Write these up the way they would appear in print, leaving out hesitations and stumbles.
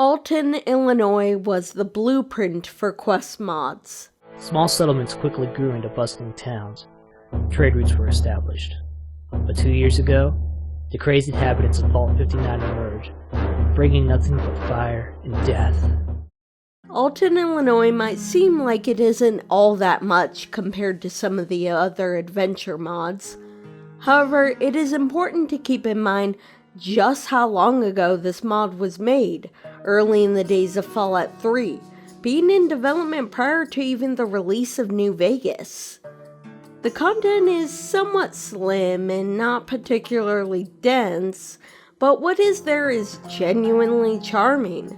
Alton, Illinois was the blueprint for Quest mods. Small settlements quickly grew into bustling towns. Trade routes were established. But 2 years ago, the crazy inhabitants of Vault 59 emerged, bringing nothing but fire and death. Alton, Illinois might seem like it isn't all that much compared to some of the other adventure mods. However, it is important to keep in mind just how long ago this mod was made, early in the days of Fallout 3, being in development prior to even the release of New Vegas. The content is somewhat slim and not particularly dense, but what is there is genuinely charming.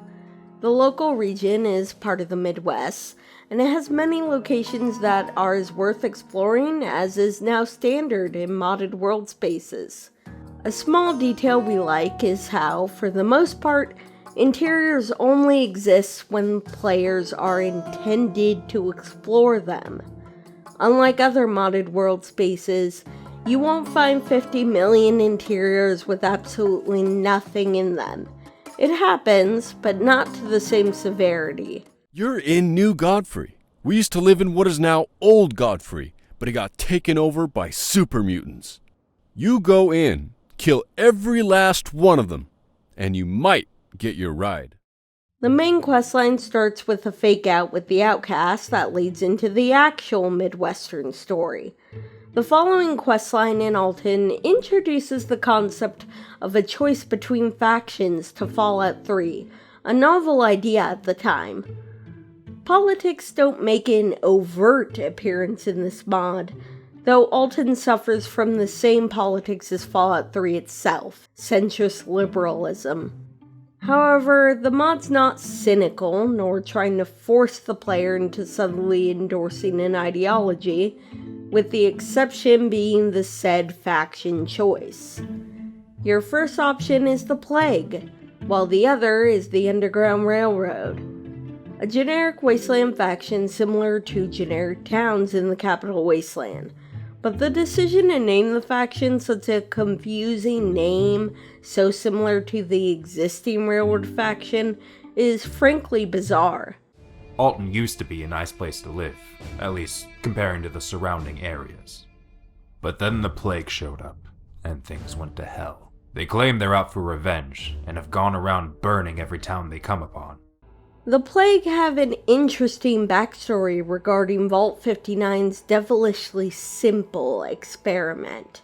The local region is part of the Midwest, and it has many locations that are as worth exploring as is now standard in modded world spaces. A small detail we like is how, for the most part, interiors only exist when players are intended to explore them. Unlike other modded world spaces, you won't find 50 million interiors with absolutely nothing in them. It happens, but not to the same severity. You're in New Godfrey. We used to live in what is now Old Godfrey, but it got taken over by super mutants. You go in, kill every last one of them, and you might get your ride. The main questline starts with a fake out with the Outcast that leads into the actual Midwestern story. The following questline in Alton introduces the concept of a choice between factions to Fallout 3, a novel idea at the time. Politics don't make an overt appearance in this mod, though Alton suffers from the same politics as Fallout 3 itself, centrist liberalism. However, the mod's not cynical, nor trying to force the player into suddenly endorsing an ideology, with the exception being the said faction choice. Your first option is the Plague, while the other is the Underground Railroad, a generic wasteland faction similar to generic towns in the Capital Wasteland. But the decision to name the faction such a confusing name so similar to the existing railroad faction is frankly bizarre. Alton used to be a nice place to live, at least comparing to the surrounding areas. But then the plague showed up, and things went to hell. They claim they're out for revenge, and have gone around burning every town they come upon. The Plague have an interesting backstory regarding Vault 59's devilishly simple experiment,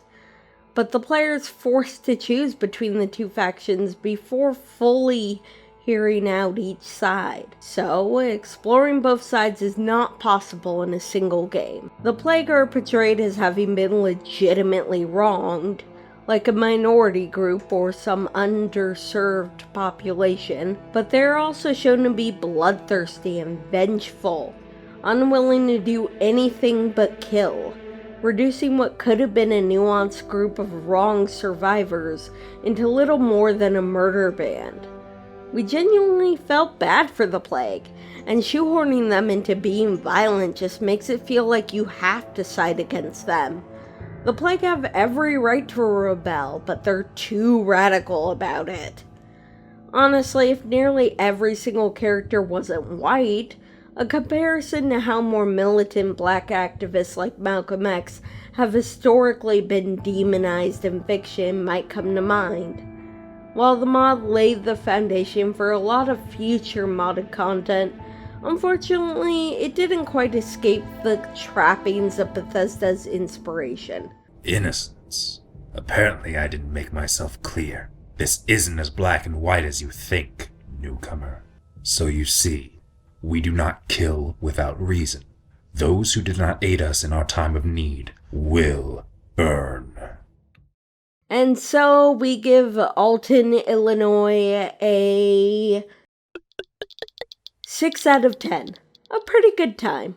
but the player's forced to choose between the two factions before fully hearing out each side, so exploring both sides is not possible in a single game. The Plague are portrayed as having been legitimately wronged, like a minority group or some underserved population, but they're also shown to be bloodthirsty and vengeful, unwilling to do anything but kill, reducing what could have been a nuanced group of wronged survivors into little more than a murder band. We genuinely felt bad for the Plague, and shoehorning them into being violent just makes it feel like you have to side against them. The Plague have every right to rebel, but they're too radical about it. Honestly, if nearly every single character wasn't white, a comparison to how more militant black activists like Malcolm X have historically been demonized in fiction might come to mind. While the mod laid the foundation for a lot of future modded content, unfortunately, it didn't quite escape the trappings of Bethesda's inspiration. Innocence. Apparently I didn't make myself clear. This isn't as black and white as you think, newcomer. So you see, we do not kill without reason. Those who did not aid us in our time of need will burn. And so we give Alton, Illinois a 6 out of 10. A pretty good time.